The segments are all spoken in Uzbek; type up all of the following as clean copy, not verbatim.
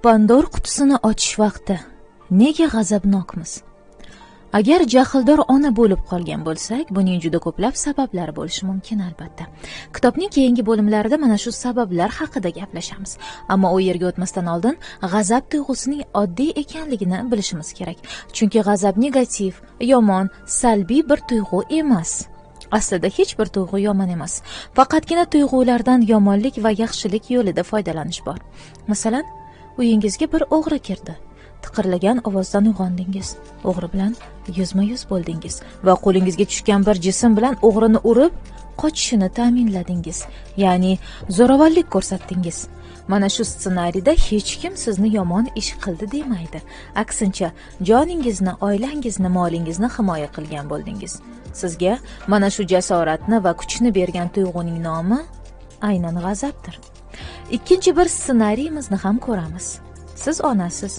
Pandora qutisini ochish vaqti. Nega g'azabnokmiz? Agar jahldor ona bo'lib qolgan bo'lsak, buning juda ko'plab sabablari bo'lishi mumkin albatta. Kitobning keyingi bo'limlarida mana shu sabablar haqida gaplashamiz. Ammo u yerga o'tmasdan oldin g'azab tuyg'usining oddiy ekanligini bilishimiz kerak. Chunki g'azab negativ, yomon, salbiy bir tuyg'u emas. Aslida hech bir tuyg'u yomon emas. Faqatgina tuyg'ulardan yomonlik va yaxshilik yo'lida foydalanish bor. Masalan, uyingizga bir o'g'ri kirdi. Tiqirlagan ovozdan uyg'ondingiz. O'g'ri bilan yuzma-yuz bo'ldingiz va qo'lingizga tushgan bir jism bilan o'g'rini urib, qochishini ta'minladingiz. Ya'ni zo'ravonlik ko'rsatdingiz. Mana shu ssenariyda hech kim sizni yomon ish qildi demaydi. Aksincha, joningizni, oilangizni, molingizni himoya qilgan bo'ldingiz. Sizga mana shu jasoratni va kuchni bergan tuyg'uning nomi aynan g'azabdir. Ikkinchi bir ssenariyimizni ham ko'ramiz. Siz onasiz.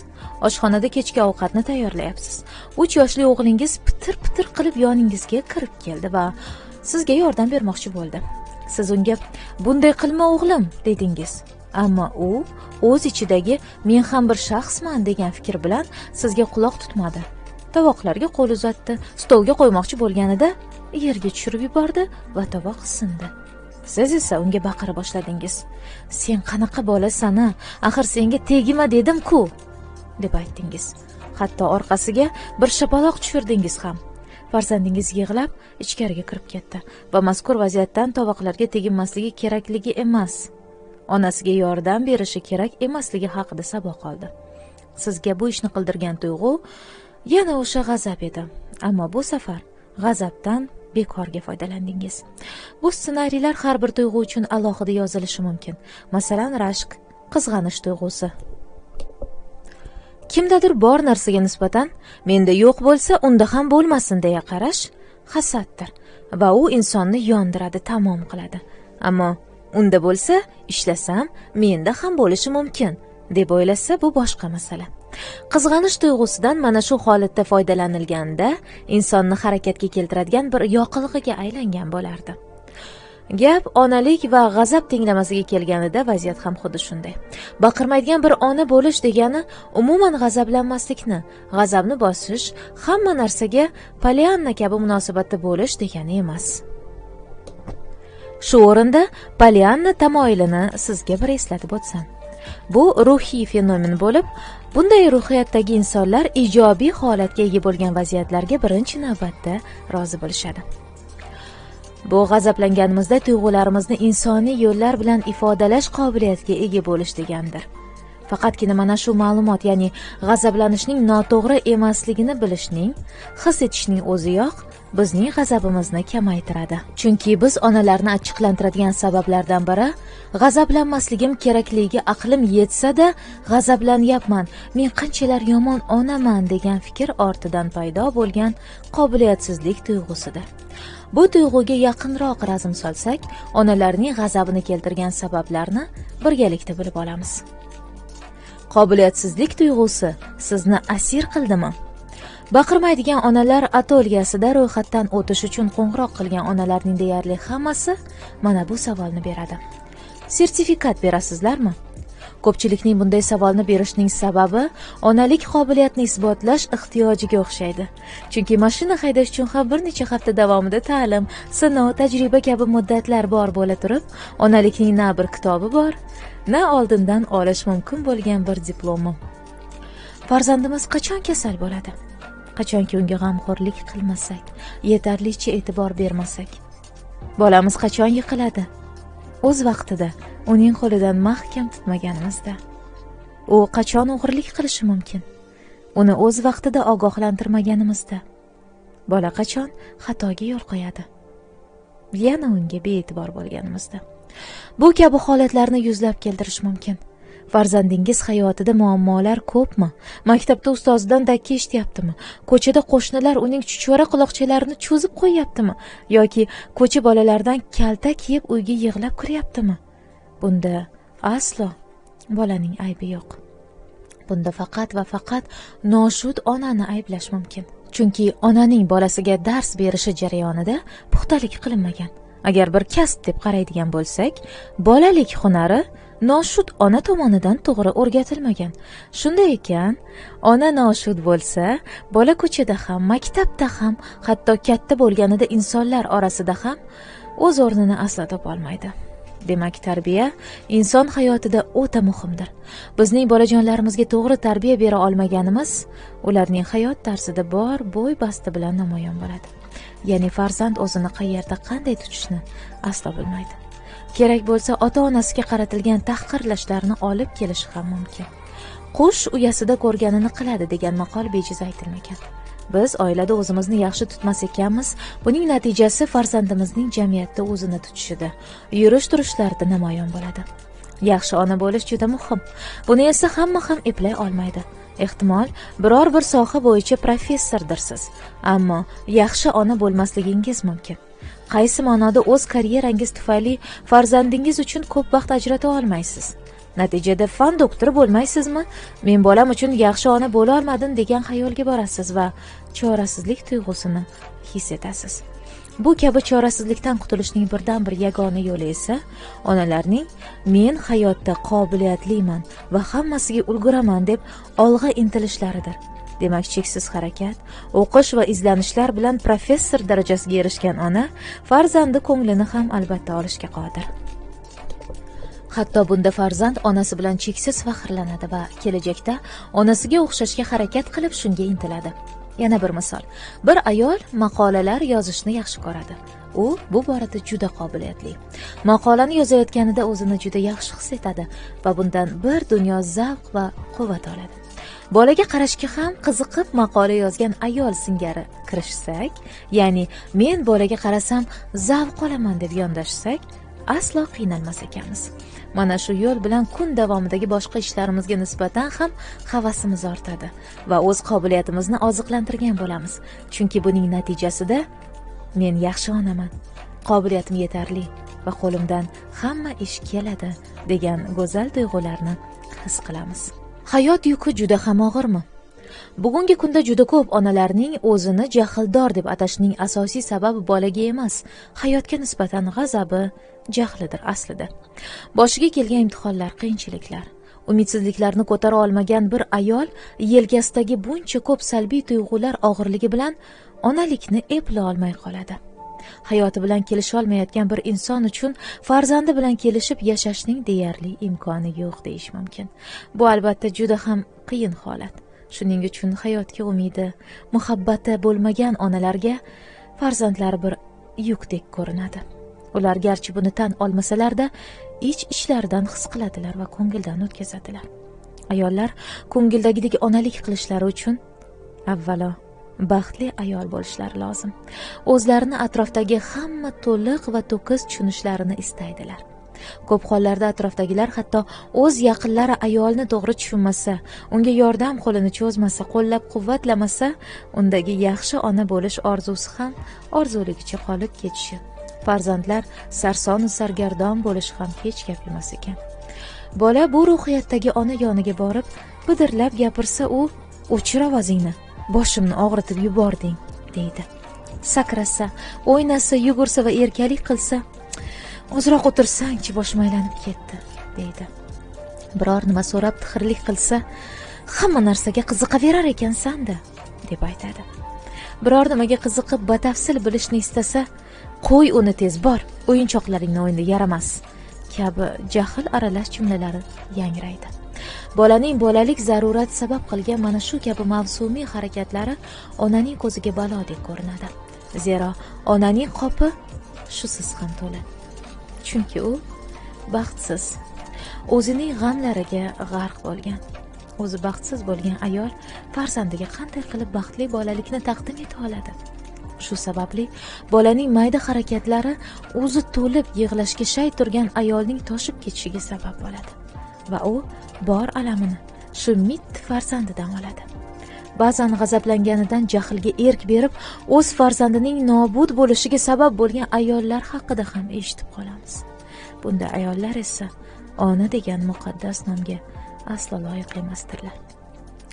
Oshxonada kechki ovqatni tayyorlayapsiz. 3 yoshli o'g'lingiz pitir-pitir qilib yoningizga kirib keldi va sizga yordam bermoqchi bo'ldi. Siz unga "Bunday qilma o'g'lim" dedingiz. Ammo u o'z ichidagi "Men ham bir shaxsman" degan fikr bilan sizga quloq tutmadi. Tovoqlarga qo'l uzatdi, stolga qo'ymoqchi bo'lganida yerga tushirib yubordi va tovoq sindi. Siz esa unga baqira boshladingiz. "Sen qanaqa bolasan-a? Axir senga tegima dedim-ku" deb aytdingiz. Hatto orqasiga bir shapaloq tushirdingiz ham. Farzandingiz yig'lab ichkariga kirib ketdi va mazkur vaziyatdan tovoqlarga teginmasligi kerakligi emas, onasiga yordam berishi kerak emasligi haqida saboq oldi. Sizga bu ishni qildirgan tuyg'u yana o'sha g'azab edi. Ammo bu safar g'azabdan bekorga foydalandingiz. Bu ssenariylar har bir tuyg'u uchun alohida yozilishi mumkin. Masalan, rashk, qizg'anish tuyg'usi. Kimdadir bor narsaga nisbatan menda yo'q bo'lsa, unda ham bo'lmasin deya qarash hasaddir va u insonni yondiradi, tamom qiladi. Ammo unda bo'lsa, ishlasam, menda ham bo'lishi mumkin deb o'ylasa, bu boshqa masala. Qizg'anish tuyg'usidan mana shu holatda foydalanilganda insonni harakatga keltiradigan bir yoqilg'iga aylangan bo'lardi. Gap onalik va g'azab tenglamasiga kelganida vaziyat ham xuddi shunday. Baqirmaydigan bir ona bo'lish degani umuman g'azablanmaslikni, g'azabni bosish, hamma narsaga Polianna kabi munosabatda bo'lish degani emas. Shu o'rinda Polianna tamoyilini sizga bir eslatib o'tsam. Bu ruhiy fenomen bo'lib, bunday ruhiyatdagi insonlar ijobiy holatga ega bo'lgan vaziyatlarga birinchi navbatda rozi bo'lishadi. Bu g'azablanganimizda tuyg'ularimizni insoniy yo'llar bilan ifodalash qobiliyatiga ega bo'lish degandir. Faqatgina mana shu ma'lumot, ya'ni g'azablanishning noto'g'ri emasligini bilishning, his etishning o'ziyoq bizning g'azabimizni kamaytiradi. Chunki biz onalarni achchiqlantiradigan sabablardan biri g'azablanmasligim kerakligiga aqlim yetsa-da, g'azablanyapman, men qanchalar yomon onaman degan fikr ortidan paydo bo'lgan qobiliyatsizlik tuyg'usidir. Bu tuyg'uga yaqinroq razm solsak, onalarning g'azabini keltirgan sabablarni birgalikda bilib olamiz. Qobiliyatsizlik tuyg'usi sizni asir qildimi? Baqirmaydigan onalar atoliyasida ro'yxatdan o'tish uchun qo'ng'iroq qilgan onalarning deyarli hammasi mana bu savolni beradi. Sertifikat berasizlarmi? Ko'pchilikning bunday savolni berishning sababi onalik qobiliyatni isbotlash ehtiyojiga o'xshaydi. Chunki mashina haydash uchun ham bir necha hafta davomida ta'lim, sinov, tajriba kabi muddatlar bor bo'la turib, onalikning na bir kitobi bor, na oldindan olish mumkin bo'lgan bir diplomi. Farzandimiz qachon kasal bo'ladi? Qachonki unga g'amxo'rlik qilmasak, yetarlicha e'tibor bermasak. Bolamiz qachon yiqiladi? O'z vaqtida uning qo'lidan mahkam tutmaganimizda. U qachon o'g'irlik qilishi mumkin? Uni o'z vaqtida ogohlantirmaganimizda. Bola qachon xatoga yo'l qo'yadi? Yana unga bee'tibor bo'lganimizda. Bu kabi holatlarni yuzlab keltirish mumkin. Farzandingiz hayotida muammolar ko'pmi? Maktabda ustozidan dakki eshityaptimi? Ko'chada qo'shnilar uning chuchvara quloqchalarini cho'zib qo'yyaptimi? Yoki ko'cha bolalaridan kaltak yeb uyga yig'lab kiryaptimi? Bunda aslo bolaning aybi yo'q. Bunda faqat va faqat noshud onani ayblash mumkin. Chunki onaning bolasiga dars berishi jarayonida puxtalik qilinmagan. Agar bir kasb deb qaraydigan bo'lsak, bolalik hunari noshud ona tomonidan to'g'ri o'rgatilmagan. Shunday ekan, ona noshud bo'lsa, bola ko'chada ham, maktabda ham, hatto katta bo'lganida insonlar orasida ham o'z o'rnini asla topolmaydi. Demak, tarbiya inson hayotida o'ta muhimdir. Bizning bolajonlarimizga to'g'ri tarbiya bera olmaganimiz ularning hayot tarzida bor bo'y basti bilan namoyon bo'ladi. Ya'ni farzand o'zini qayerda qanday tutishni aslo bilmaydi. Kerak bo'lsa, ota-onasiga qaratilgan tahqirlashlarni olib kelishi ham mumkin. Qush uyasida ko'rganini qiladi degan maqol bejiz aytilmagan. Biz oilada o'zimizni yaxshi tutmas ekanmiz, buning natijasi farzandimizning jamiyatda o'zini tutishida, yurish-turishlarida namoyon bo'ladi. Yaxshi ona bo'lish juda muhim. Buni esa hamma ham eplay olmaydi. Ehtimol, biror bir soha bo'yicha professordirsiz, ammo yaxshi ona bo'lmasligingiz mumkin. Qaysi ma'noda o'z karyerangiz tufayli farzandingiz uchun ko'p vaqt ajrata olmaysiz. Natijada fan doktori bo'lmaysizmi? Men bolam uchun yaxshi ona bo'la olmadim degan xayolga borasiz va chorasizlik tuyg'usini his etasiz. Bu kabi chorasizlikdan qutulishning birdan bir yagona yo'li esa onalarning men hayotda qobiliyatliman va hammasiga ulguraman deb olg'a intilishlaridir. Demak, cheksiz harakat, o'qish va izlanishlar bilan professor darajasiga erishgan ona farzandi ko'nglini ham albatta olishga qodir. Hatto bunda farzand onasi bilan cheksiz faxrlanadi va kelajakda onasiga o'xshashga harakat qilib shunga intiladi. Yana bir misol. Bir ayol maqolalar yozishni yaxshi ko'radi. U bu borada juda qobiliyatli. Maqolani yozayotganida o'zini juda yaxshi his etadi va bundan bir dunyo zavq va quvvat oladi. Bolaga qarashga ham qiziqib maqola yozgan ayol singari kirishsak, ya'ni men bolaga qarasam zavq olaman deb yondashsak, aslo qiynalmas ekanmiz. Mana shu yo'l bilan kun davomidagi boshqa ishlarimizga nisbatan ham havasimiz ortadi va o'z qobiliyatimizni oziqlantirgan bo'lamiz. Chunki buning natijasida men yaxshi onaman, qobiliyatim yetarli va qo'limdan hamma ish keladi degan go'zal tuyg'ularni his qilamiz. Hayot yuki juda ham og'irmi? Bugungi kunda juda ko'p onalarning o'zini jahldor deb atashining asosiy sababi bolaga emas, hayotga nisbatan g'azabi, jahlidir aslida. Boshiga kelgan imtihonlar, qiyinchiliklar, umidsizliklarni ko'tara olmagan bir ayol yelkasidagi buncha ko'p salbiy tuyg'ular og'irligi bilan onalikni epla olmay qoladi. Hayoti bilan kelisha olmayotgan bir inson uchun farzandi bilan kelishib yashashning deyarli imkoni yo'q deyish mumkin. Bu albatta juda ham qiyin holat. Shuning uchun hayotga umidi, muhabbati bo'lmagan onalarga farzandlar bir yukdek ko'rinadi. Ular garchi buni tan olmasalar-da, ich-ichlaridan his qiladilar va ko'ngildan o'tkazadilar. Ayollar ko'ngildagidek onalik qilishlari uchun avvalo baxtli ayol bo'lishlari lozim. O'zlarini atrofdagi hamma to'liq va to'kis tushunishlarini istaydilar. Ko'p hollarda atrofdagilar hatto o'z yaqinlari ayolni to'g'ri tushunmasa, unga yordam qo'lini cho'zmasa, qo'llab-quvvatlamasa, undagi yaxshi ona bo'lish orzusi ham orzuligicha qolib ketishi, farzandlar sarsonu sargardon bo'lishi ham hech gap emas ekan. Bola bu ruhiyatdagi ona yoniga borib, bidirlab gapirsa, u "O'chir ovozingni, boshimni og'ritib yubording" deydi. Sakrasa, o'ynasa, yugursa va erkalik qilsa, "Ozroq o'tirsangchi, boshim aylanib ketdi" deydi. Biror nima so'rab tixirlik qilsa, "Hamma narsaga qiziqaverar ekansan-da" deb aytadi. Biror nimaga qiziqib batafsil bilishni istasa, "Qo'y uni tez bor, o'yinchoqlaringni o'ynda yaramas" kabi jahl aralash jumlalari yangraydi. Bolaning bolalik zarurati sabab qilgan mana shu kabi mavsumiy harakatlari onaning ko'ziga balodek ko'rinadi. Zero onaning qopi shusiz ham to'la. Chunki u baxtsiz, o'zining g'amlariga g'arq bo'lgan. O'zi baxtsiz bo'lgan ayol farzandiga qanday qilib baxtli bolalikni taqdim eta oladi? Shu sababli bolaning mayda harakatlari o'zi to'lib yig'lashga shay turgan ayolning toshib ketishiga sabab bo'ladi va u bor alamini shu mitti farzandidan oladi. Ba'zan g'azablanganidan jahlga erk berib, o'z farzandining nobud bo'lishiga sabab bo'lgan ayollar haqida ham eshitib qolamiz. Bunda ayollar esa ona degan muqaddas nomga aslo loyiq emasdirlar.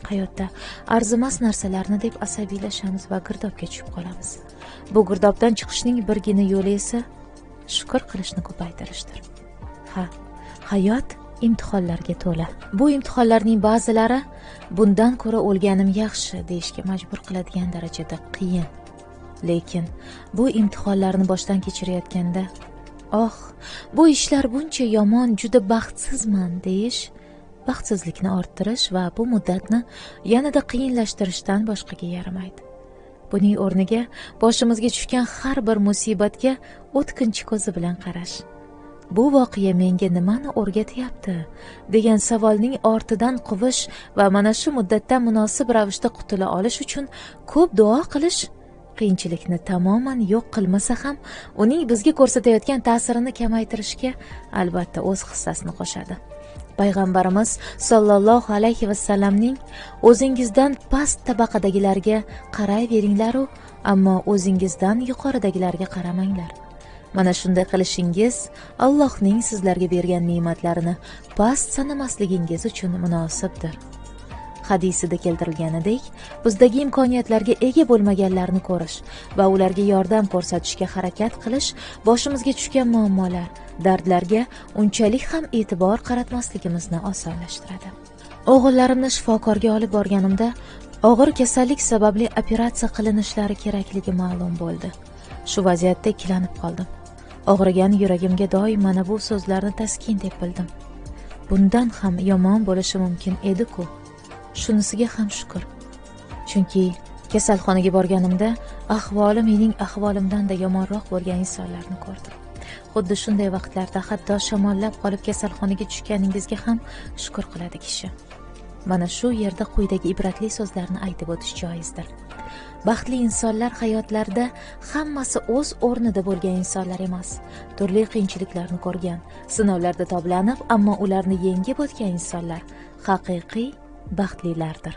Hayotda arzimas narsalarni deb asabiylashamiz va girdobga tushib qolamiz. Bu girdobdan chiqishning birgina yo'li esa shukr qilishni ko'paytirishdir. Hayot imtihonlarga to'la. Bu imtihonlarning ba'zilari bundan ko'ra o'lganim yaxshi deyishga majbur qiladigan darajada qiyin. Lekin bu imtihonlarni boshdan kechirayotganda, bu ishlar buncha yomon, juda baxtsizman deyish baxtsizlikni orttirish va bu muddatni yanada qiyinlashtirishdan boshqaga yaramaydi. Buning o'rniga boshimizga tushgan har bir musibatga o'tkinchi ko'zi bilan qarash. Bu voqea menga nimani o'rgatyapti degan savolning ortidan quvish va mana shu muddatdan munosib ravishda qutula olish uchun ko'p duo qilish qiyinchilikni tamoman yo'q qilmasa ham uning bizga ko'rsatayotgan ta'sirini kamaytirishga albatta o'z hissasini qo'shadi. Payg'ambarimiz sollallohu alayhi vasallamning o'zingizdan past tabaqadagilarga qarayveringlar-u, ammo o'zingizdan yuqoridagilarga qaramanglar. Mana shunday qilishingiz Allohning sizlarga bergan ne'matlarini past sanamasligingiz uchun munosibdir. Hadisida keltirilganidek, bizdagi imkoniyatlarga ega bo'lmaganlarni ko'rish va ularga yordam ko'rsatishga harakat qilish boshimizga tushgan muammolar, dardlarga unchalik ham e'tibor qaratmasligimizni osonlashtiradi. O'g'illarimni shifokorga olib borganimda og'ir kasallik sababli operatsiya qilinishlari kerakligi ma'lum bo'ldi. Shu vaziyatda ikkilanib qoldim. Og'rigan yuragimga doim mana bu so'zlarni taskin deb bildim. Bundan ham yomon bo'lishi mumkin edi-ku. Shunisiga ham shukr. Chunki kasalxonaga borganimda ahvoli mening ahvolimdan-da yomonroq bo'lgan insonlarni ko'rdim. Xuddi shunday vaqtlarda hatto shamollab qolib kasalxonaga tushganingizga ham shukr qiladi kishi. Mana shu yerda quyidagi ibratli so'zlarni aytib o'tish joizdir. Baxtli insonlar hayotlarida hammasi o'z o'rnida bo'lgan insonlar emas. Turli qiyinchiliklarni ko'rgan, sinovlarda toblanib, ammo ularni yengib o'tgan insonlar haqiqiy baxtlilardir.